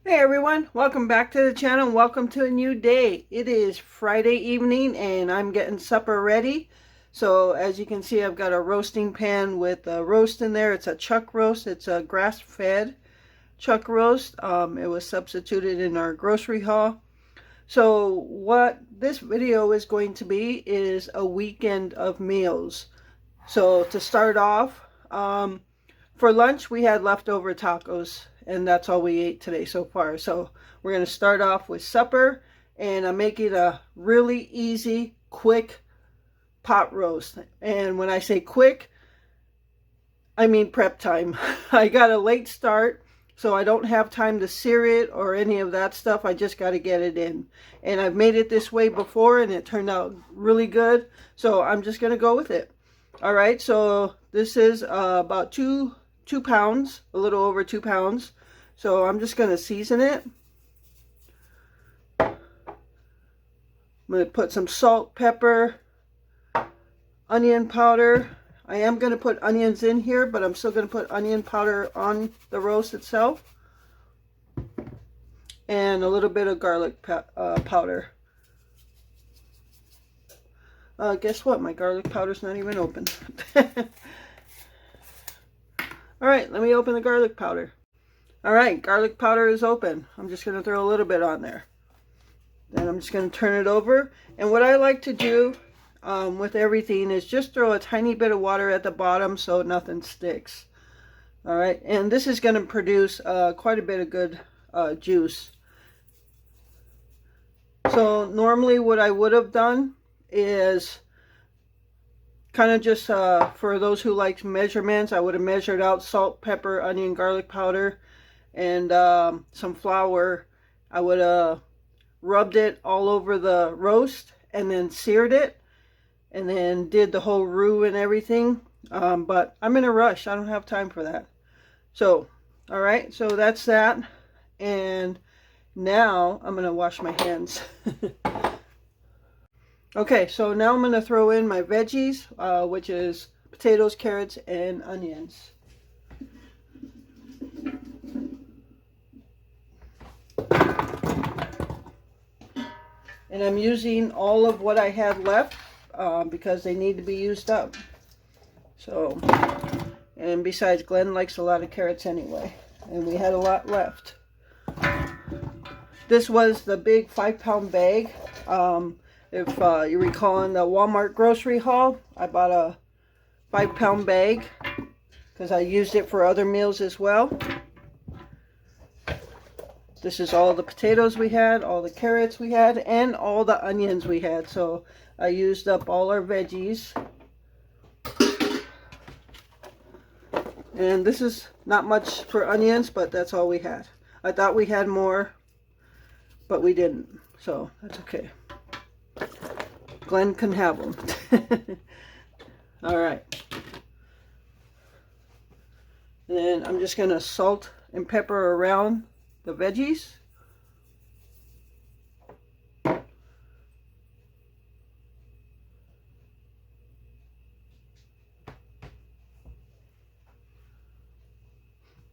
Hey everyone, welcome back to the channel. Welcome to a new day. It is Friday evening and I'm getting supper ready. So as you can see, I've got a roasting pan with a roast in there. It's a chuck roast. It's a grass-fed chuck roast. It was substituted in our grocery haul. So what this video is going to be is a weekend of meals. So to start off, for lunch we had leftover tacos, and that's all we ate today so far. So we're going to start off with supper, and I'm making a really easy, quick pot roast. And when I say quick, I mean prep time. I got a late start, so I don't have time to sear it or any of that stuff. I just got to get it in. And I've made it this way before, and it turned out really good. So I'm just going to go with it. All right, so this is about two pounds, a little over 2 pounds. So I'm just going to season it. I'm going to put some salt, pepper, onion powder. I am going to put onions in here, but I'm still going to put onion powder on the roast itself. And a little bit of garlic powder. Guess what? My garlic powder's not even open. Alright, let me open the garlic powder. Alright, garlic powder is open. I'm just going to throw a little bit on there. Then I'm just going to turn it over. And what I like to do with everything is just throw a tiny bit of water at the bottom so nothing sticks. Alright, and this is going to produce quite a bit of good juice. So normally what I would have done is kind of just for those who like measurements, I would have measured out salt, pepper, onion, garlic powder, and some flour. I would have rubbed it all over the roast and then seared it and then did the whole roux and everything. But I'm in a rush. I don't have time for that. So, all right, so that's that. And now I'm going to wash my hands. Okay, so now I'm going to throw in my veggies, which is potatoes, carrots, and onions. And I'm using all of what I had left because they need to be used up. So, and besides, Glenn likes a lot of carrots anyway, and we had a lot left. This was the big 5-pound bag. If you recall in the Walmart grocery haul, I bought a 5-pound bag because I used it for other meals as well. This is all the potatoes we had, all the carrots we had, and all the onions we had. So I used up all our veggies. And this is not much for onions, but that's all we had. I thought we had more, but we didn't. So that's okay. Glenn can have them. All right. And then I'm just going to salt and pepper around the veggies.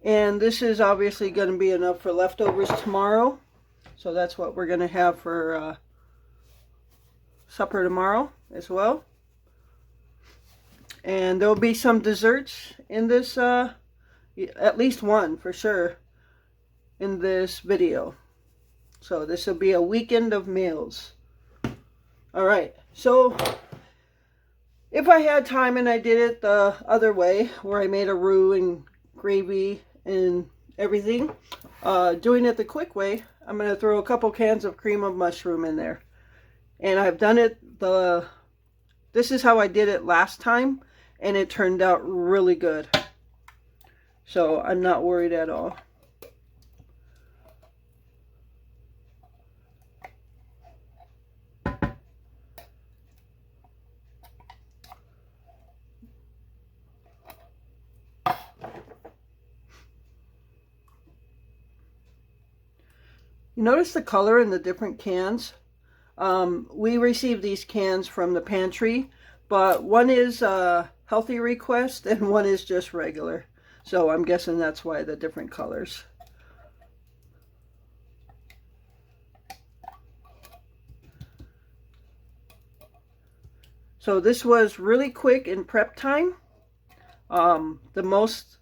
And this is obviously going to be enough for leftovers tomorrow. So that's what we're going to have for supper tomorrow as well. And there'll be some desserts in this, at least one for sure, in this video. So this will be a weekend of meals. Alright, so if I had time and I did it the other way, where I made a roux and gravy and everything, doing it the quick way, I'm going to throw a couple cans of cream of mushroom in there. And I've done it this is how I did it last time, and it turned out really good. So I'm not worried at all. You notice the color in the different cans? We received these cans from the pantry, but one is a healthy request and one is just regular. So I'm guessing that's why the different colors. So this was really quick in prep time. The most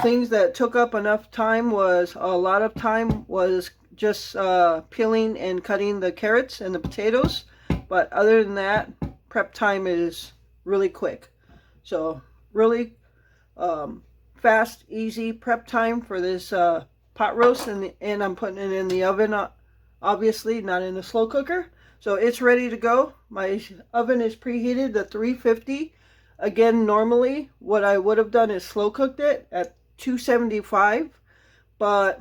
things that took up enough time was just peeling and cutting the carrots and the potatoes. But other than that, prep time is really quick. So really fast, easy prep time for this pot roast, and I'm putting it in the oven, obviously not in the slow cooker. So it's ready to go. My oven is preheated to 350. Again, normally what I would have done is slow cooked it at 275, but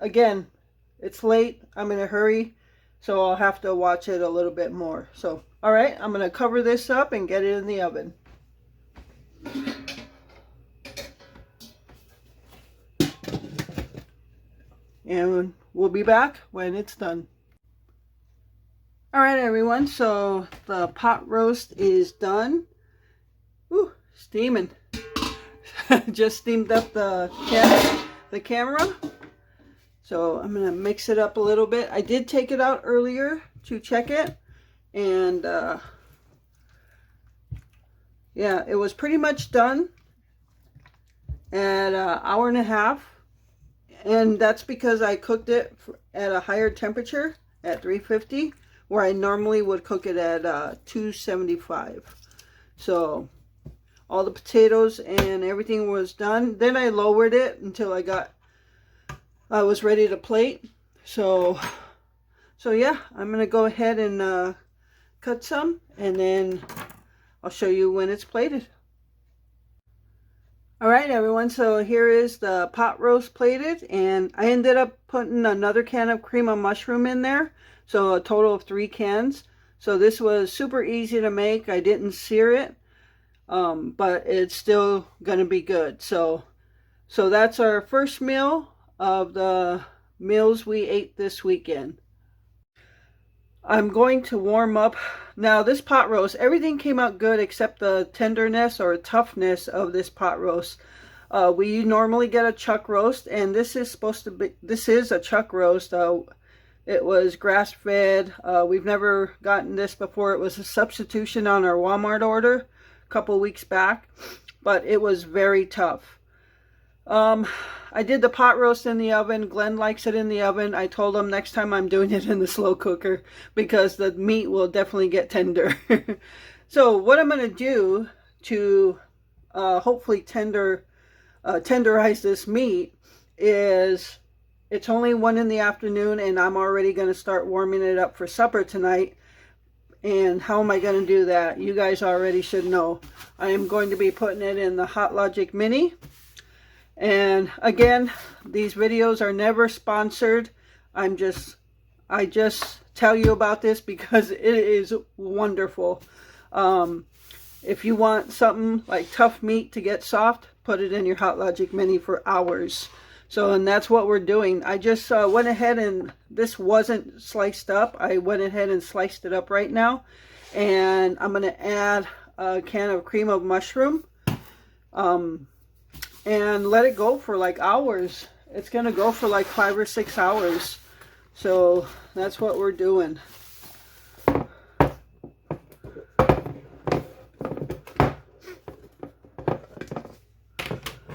again, it's late, I'm in a hurry, so I'll have to watch it a little bit more. So all right, I'm going to cover this up and get it in the oven. And we'll be back when it's done. All right, everyone, so the pot roast is done. Ooh, steaming. Just steamed up the camera. So I'm gonna mix it up a little bit. I did take it out earlier to check it, and yeah, it was pretty much done at an hour and a half, and that's because I cooked it at a higher temperature at 350, where I normally would cook it at 275. So all the potatoes and everything was done. Then I lowered it until I was ready to plate. So yeah, I'm gonna go ahead and cut some, and then I'll show you when it's plated. All right, everyone, so here is the pot roast plated, and I ended up putting another can of cream of mushroom in there, so a total of 3 cans. So this was super easy to make. I didn't sear it, but it's still gonna be good. So that's our first meal of the meals we ate this weekend. I'm going to warm up. Now this pot roast, everything came out good except the tenderness or toughness of this pot roast. We normally get a chuck roast, and this is a chuck roast. It was grass fed. We've never gotten this before. It was a substitution on our Walmart order a couple weeks back, but it was very tough. I did the pot roast in the oven. Glenn likes it in the oven. I told him next time I'm doing it in the slow cooker because the meat will definitely get tender. So what I'm going to do to hopefully tenderize this meat is, it's only 1 in the afternoon and I'm already going to start warming it up for supper tonight. And how am I going to do that? You guys already should know. I am going to be putting it in the Hot Logic Mini. And again, these videos are never sponsored. I just tell you about this because it is wonderful. If you want something like tough meat to get soft, put it in your Hot Logic Mini for hours. So, and that's what we're doing. I just went ahead, and this wasn't sliced up. I went ahead and sliced it up right now. And I'm going to add a can of cream of mushroom. And let it go for like hours. It's going to go for like 5 or 6 hours. So that's what we're doing.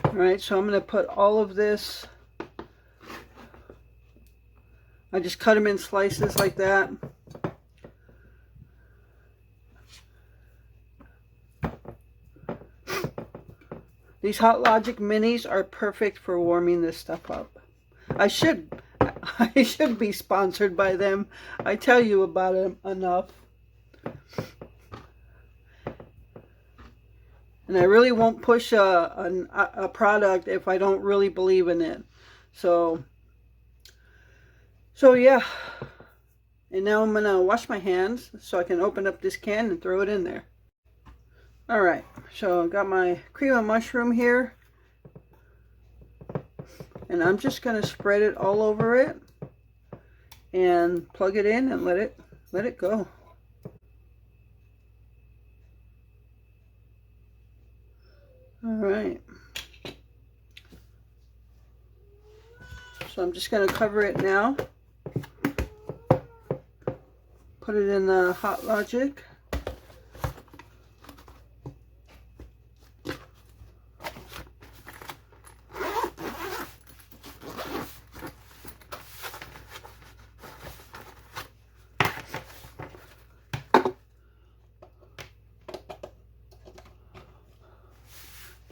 Alright, so I'm going to put all of this. I just cut them in slices like that. These Hot Logic Minis are perfect for warming this stuff up. I should be sponsored by them. I tell you about them enough. And I really won't push a product if I don't really believe in it. So yeah. And now I'm going to wash my hands so I can open up this can and throw it in there. Alright, so I've got my cream of mushroom here, and I'm just going to spread it all over it and plug it in and let it go. Alright, so I'm just going to cover it now, put it in the Hot Logic.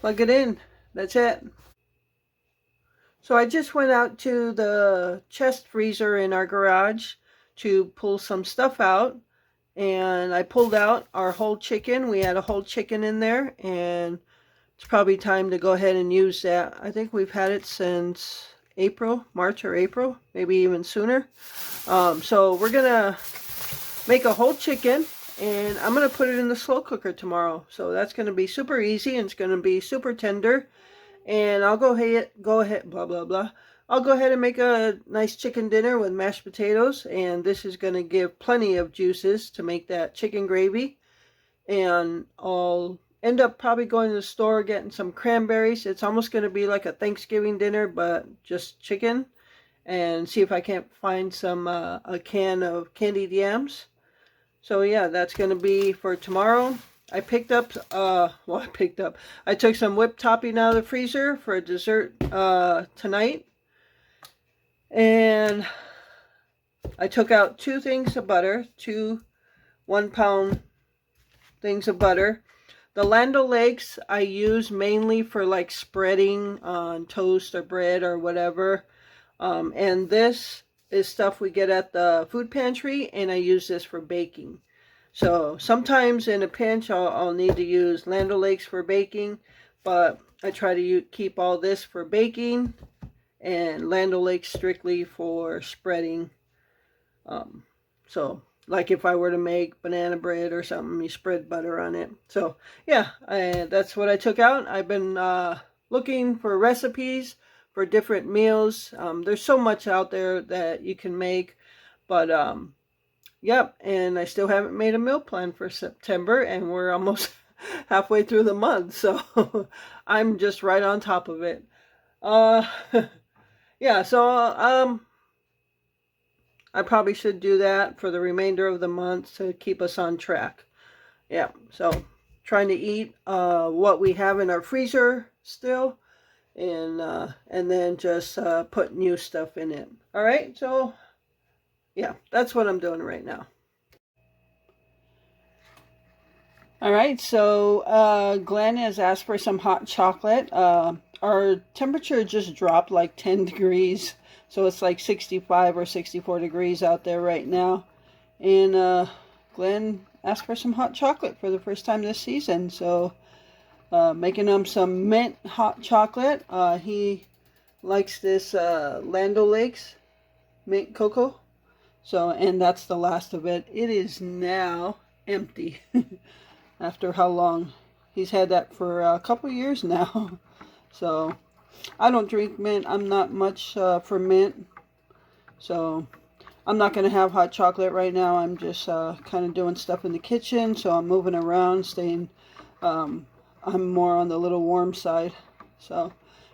plug it in. That's it. So I just went out to the chest freezer in our garage to pull some stuff out. And I pulled out our whole chicken. We had a whole chicken in there, and it's probably time to go ahead and use that. I think we've had it since April, March or April, maybe even sooner. So we're gonna make a whole chicken, and I'm gonna put it in the slow cooker tomorrow. So that's gonna be super easy, and it's gonna be super tender. And I'll go ahead, blah blah blah. I'll go ahead and make a nice chicken dinner with mashed potatoes, and this is gonna give plenty of juices to make that chicken gravy. And I'll end up probably going to the store getting some cranberries. It's almost going to be like a Thanksgiving dinner, but just chicken. And see if I can't find some a can of candied yams. So yeah, that's going to be for tomorrow. I picked up I took some whipped topping out of the freezer for a dessert tonight. And I took out 2 things of butter, 2 1-pound things of butter. The Land O'Lakes I use mainly for like spreading on toast or bread or whatever. And this is stuff we get at the food pantry, and I use this for baking. So sometimes in a pinch I'll need to use Land O'Lakes for baking, but I try to keep all this for baking and Land O'Lakes strictly for spreading. So like if I were to make banana bread or something, you spread butter on it. So yeah, that's what I took out. I've been looking for recipes for different meals. There's so much out there that you can make, but yep, and I still haven't made a meal plan for September, and we're almost halfway through the month, so I'm just right on top of it. Yeah, so I probably should do that for the remainder of the month to keep us on track. Yeah, so trying to eat what we have in our freezer still, and then just put new stuff in it. All right, so yeah, that's what I'm doing right now. All right, so Glenn has asked for some hot chocolate. Our temperature just dropped like 10 degrees, so it's like 65 or 64 degrees out there right now. And Glenn asked for some hot chocolate for the first time this season, so making him some mint hot chocolate. He likes this Land O'Lakes mint cocoa. So, and that's the last of it. It is now empty. After how long? He's had that for a couple years now. So, I don't drink mint. I'm not much for mint. So, I'm not going to have hot chocolate right now. I'm just kind of doing stuff in the kitchen. So, I'm moving around, staying, I'm more on the little warm side. So,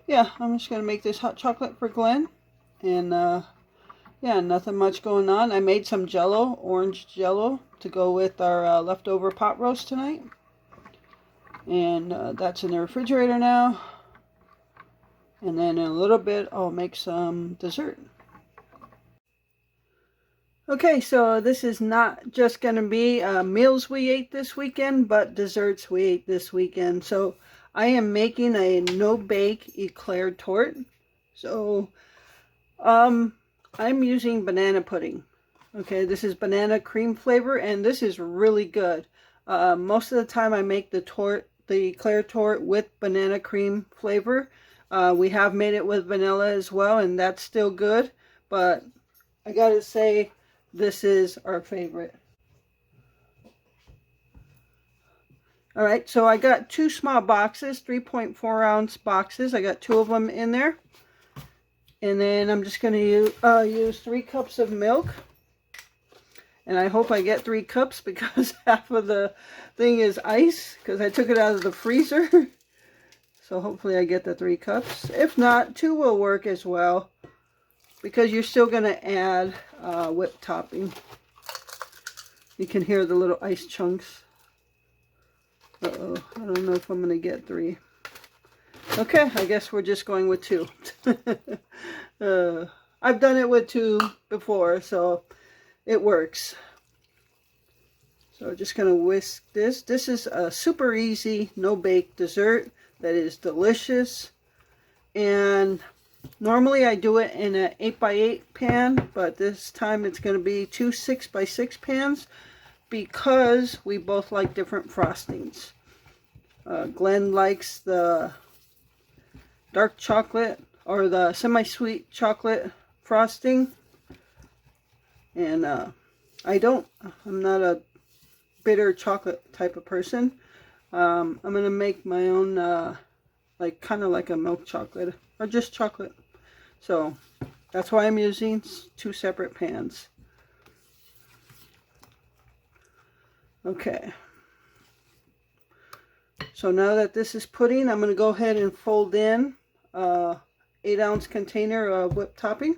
yeah, I'm just going to make this hot chocolate for Glenn. And, yeah, nothing much going on. I made some jello, orange jello, to go with our leftover pot roast tonight. And that's in the refrigerator now. And then in a little bit, I'll make some dessert. Okay, so this is not just going to be meals we ate this weekend, but desserts we ate this weekend. So I am making a no-bake Eclair Tort. So, I'm using banana pudding. Okay, this is banana cream flavor, and this is really good. Most of the time I make the Eclair Tort with banana cream flavor. We have made it with vanilla as well, and that's still good. But I gotta say, this is our favorite. Alright, so I got 2 small boxes, 3.4 ounce boxes. I got 2 of them in there. And then I'm just going to use 3 cups of milk. And I hope I get 3 cups because half of the thing is ice because I took it out of the freezer. So hopefully I get the 3 cups. If not, 2 will work as well because you're still going to add whipped topping. You can hear the little ice chunks. Uh-oh, I don't know if I'm going to get 3. Okay, I guess we're just going with 2. I've done it with 2 before, so it works. So just going to whisk this. This is a super easy, no-bake dessert. that is delicious. And normally I do it in an 8x8 pan, but this time it's going to be 2 6x6 pans because we both like different frostings. Glenn likes the dark chocolate or the semi-sweet chocolate frosting, and I don't. I'm not a bitter chocolate type of person. I'm gonna make my own, like kind of like a milk chocolate or just chocolate. So that's why I'm using 2 separate pans. Okay. So now that this is pudding, I'm going to go ahead and fold in a 8-ounce container of whipped topping.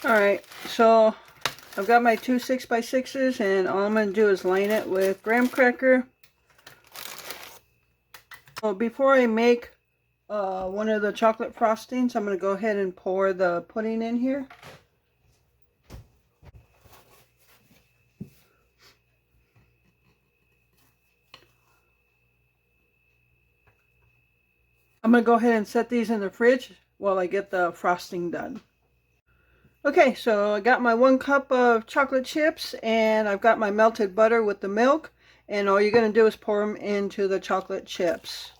Alright, so I've got my 2 6x6s, and all I'm going to do is line it with graham cracker. So before I make one of the chocolate frostings, I'm going to go ahead and pour the pudding in here. I'm going to go ahead and set these in the fridge while I get the frosting done. Okay, so I got my 1 cup of chocolate chips, and I've got my melted butter with the milk, and all you're going to do is pour them into the chocolate chips.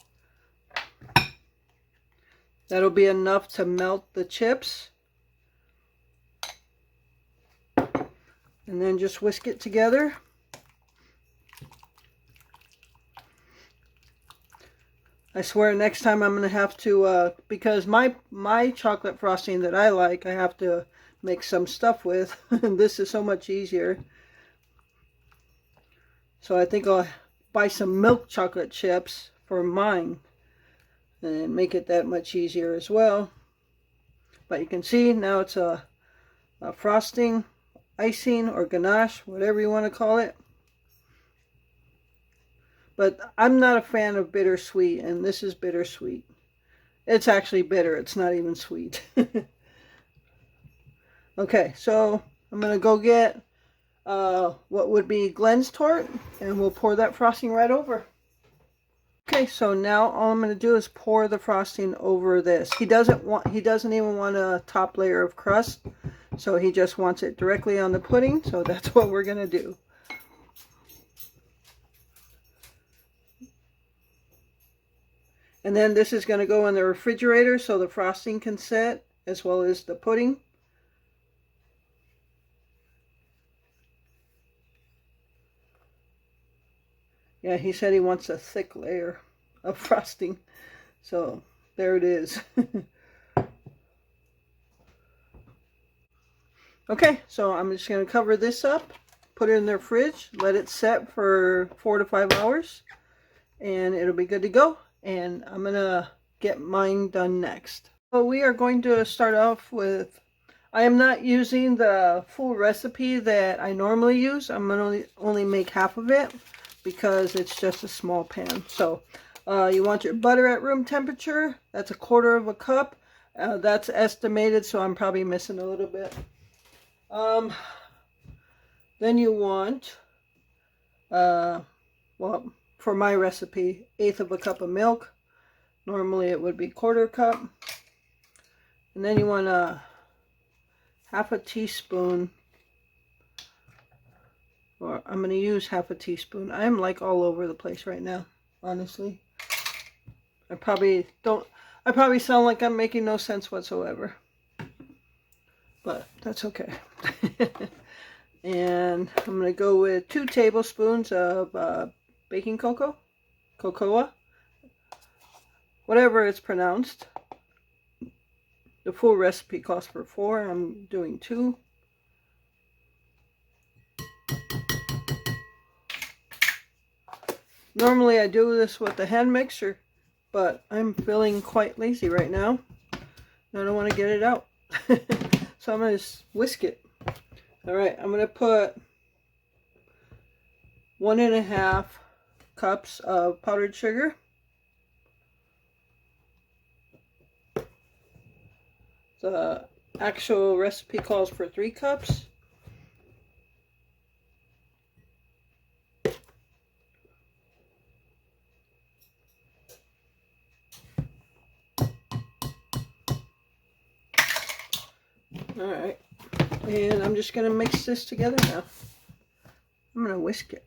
That'll be enough to melt the chips. And then just whisk it together. I swear next time I'm going to have to, because my chocolate frosting that I like, I have to make some stuff with. And this is so much easier. So I think I'll buy some milk chocolate chips for mine and make it that much easier as well. But you can see now it's a frosting, icing, or ganache, whatever you want to call it. But I'm not a fan of bittersweet, and this is bittersweet. It's actually bitter, it's not even sweet. Okay, so I'm going to go get what would be Glenn's Tort, and we'll pour that frosting right over. Okay, so now all I'm going to do is pour the frosting over this. He doesn't even want a top layer of crust, so he just wants it directly on the pudding, so that's what we're going to do. And then this is going to go in the refrigerator so the frosting can set as well as the pudding. Yeah, he said he wants a thick layer of frosting. So there it is. Okay, so I'm just going to cover this up, put it in the fridge, let it set for 4 to 5 hours, and it'll be good to go. And I'm going to get mine done next. So we are going to start off with, I am not using the full recipe that I normally use. I'm going to only make half of it because it's just a small pan. So you want your butter at room temperature. That's 1/4 cup. That's estimated, so I'm probably missing a little bit. Then you want, well, for my recipe, 1/8 cup of milk. Normally it would be 1/4 cup. And then you want a 1/2 teaspoon, or I'm going to use 1/2 teaspoon. I'm like all over the place right now, honestly. I probably sound like I'm making no sense whatsoever. But that's okay. And I'm going to go with 2 tablespoons of baking cocoa, whatever it's pronounced. The full recipe calls for 4. I'm doing 2. Normally I do this with the hand mixer, but I'm feeling quite lazy right now. I don't want to get it out. So I'm going to whisk it. Alright, I'm going to put 1 1/2 cups of powdered sugar. The actual recipe calls for 3 cups. Alright, and I'm just going to mix this together now. I'm going to whisk it.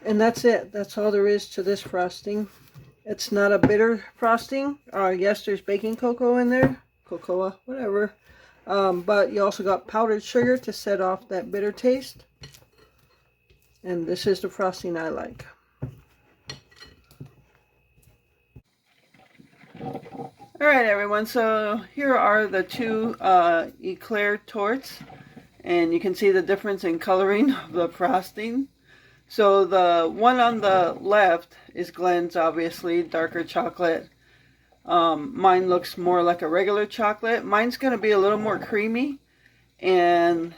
And that's it. That's all there is to this frosting. It's not a bitter frosting. Yes, there's baking cocoa in there. Cocoa, whatever. But you also got powdered sugar to set off that bitter taste. And this is the frosting I like. Alright everyone, so here are the 2 Eclair torts. And you can see the difference in coloring of the frosting. So the one on the left is Glenn's, obviously, darker chocolate. Mine looks more like a regular chocolate. Mine's going to be a little more creamy. And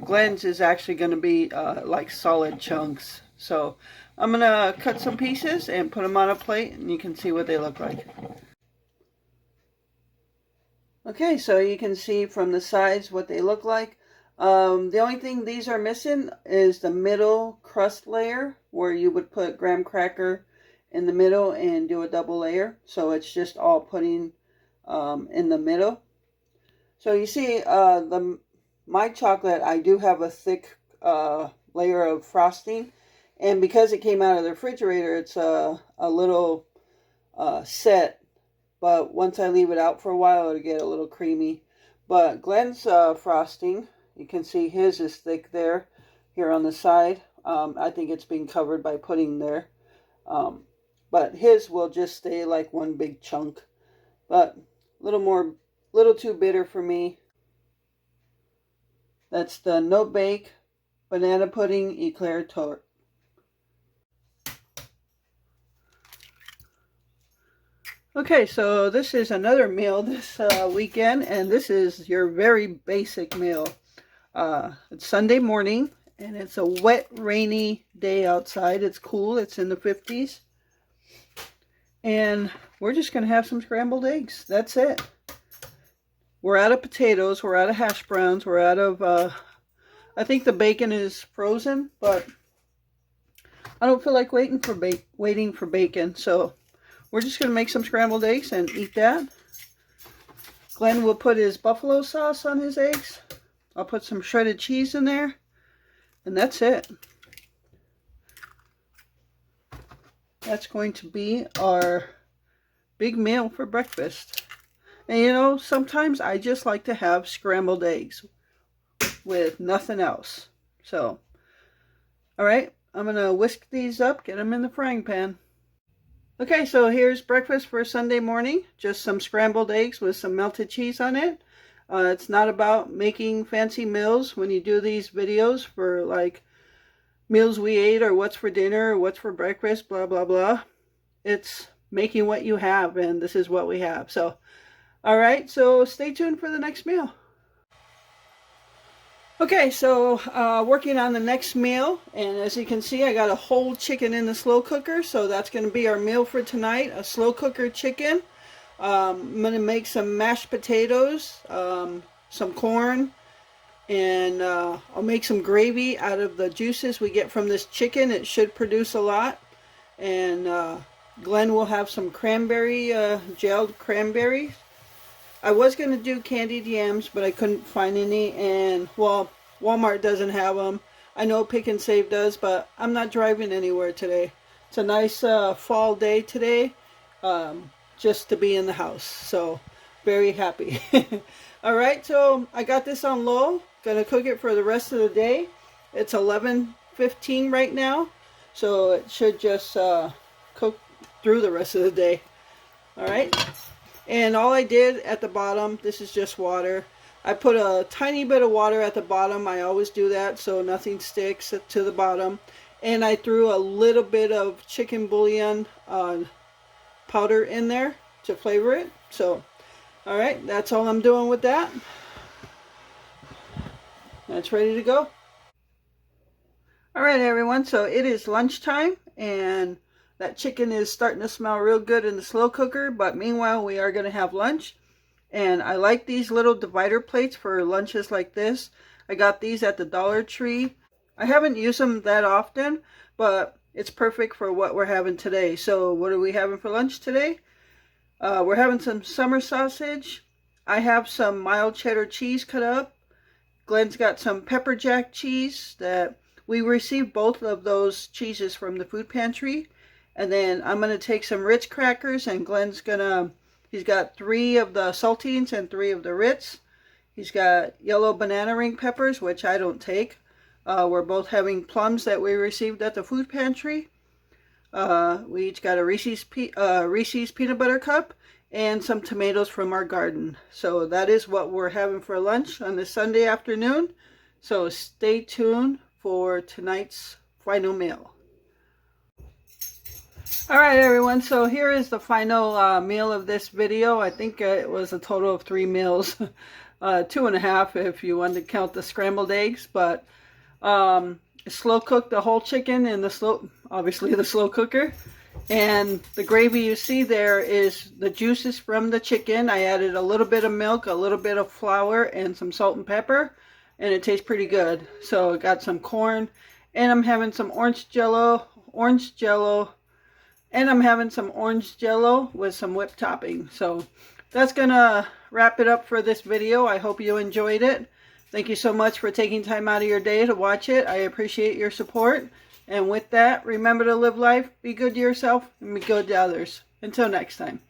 Glenn's is actually going to be like solid chunks. So I'm going to cut some pieces and put them on a plate and you can see what they look like. Okay, so you can see from the sides what they look like. The only thing these are missing is the middle crust layer where you would put graham cracker in the middle and do a double layer. So it's just all pudding in the middle. So you see my chocolate, I do have a thick layer of frosting. And because it came out of the refrigerator, it's a little set. But once I leave it out for a while, it'll get a little creamy. But Glenn's frosting, you can see his is thick there, here on the side. I think it's being covered by pudding there. But his will just stay like one big chunk. But little too bitter for me. That's the no bake banana pudding Eclair tort. Okay, so this is another meal this weekend, and this is your very basic meal. It's Sunday morning, and it's a wet, rainy day outside. It's cool. It's in the 50s. And we're just going to have some scrambled eggs. That's it. We're out of potatoes. We're out of hash browns. We're out of, I think the bacon is frozen, but I don't feel like waiting for bacon, so we're just going to make some scrambled eggs and eat that. Glenn will put his buffalo sauce on his eggs. I'll put some shredded cheese in there. And that's it. That's going to be our big meal for breakfast. And you know, sometimes I just like to have scrambled eggs with nothing else. So, alright, I'm going to whisk these up, get them in the frying pan. Okay, so here's breakfast for Sunday morning. Just some scrambled eggs with some melted cheese on it. It's not about making fancy meals when you do these videos for like meals we ate or what's for dinner or what's for breakfast, blah, blah, blah. It's making what you have, and this is what we have. So, alright, so stay tuned for the next meal. Okay, so working on the next meal, and as you can see, I got a whole chicken in the slow cooker, so that's going to be our meal for tonight, a slow cooker chicken. I'm going to make some mashed potatoes, some corn, and I'll make some gravy out of the juices we get from this chicken. It should produce a lot. And Glenn will have some cranberry, gelled cranberries. I was going to do candied yams, but I couldn't find any, and, well, Walmart doesn't have them. I know Pick and Save does, but I'm not driving anywhere today. It's a nice fall day today, just to be in the house, so very happy. Alright, so I got this on low. Gonna cook it for the rest of the day. It's 11:15 right now, so it should just cook through the rest of the day. Alright. And all I did at the bottom, this is just water. I put a tiny bit of water at the bottom. I always do that so nothing sticks to the bottom. And I threw a little bit of chicken bouillon powder in there. to flavor it. So, all right, that's all I'm doing with that. That's ready to go. All right, everyone, so it is lunchtime, and that chicken is starting to smell real good in the slow cooker, but meanwhile, we are going to have lunch. And I like these little divider plates for lunches like this. I got these at the Dollar Tree. I haven't used them that often, but it's perfect for what we're having today. So what are we having for lunch today? We're having some summer sausage. I have some mild cheddar cheese cut up. Glenn's got some pepper jack cheese that we received both of those cheeses from the food pantry. And then I'm going to take some Ritz crackers, and he's got 3 of the saltines and 3 of the Ritz. He's got yellow banana ring peppers, which I don't take. We're both having plums that we received at the food pantry. We each got a Reese's peanut butter cup and some tomatoes from our garden. So that is what we're having for lunch on this Sunday afternoon. So stay tuned for tonight's final meal. All right, everyone, so here is the final meal of this video. I think it was a total of 3 meals, 2.5 if you want to count the scrambled eggs, but slow cooked the whole chicken in obviously the slow cooker. And the gravy you see there is the juices from the chicken. I added a little bit of milk, a little bit of flour, and some salt and pepper, and it tastes pretty good. So I got some corn, and I'm having some orange jello, and I'm having some orange jello with some whipped topping. So that's gonna wrap it up for this video. I hope you enjoyed it. Thank you so much for taking time out of your day to watch it. I appreciate your support. And with that, remember to live life, be good to yourself, and be good to others. Until next time.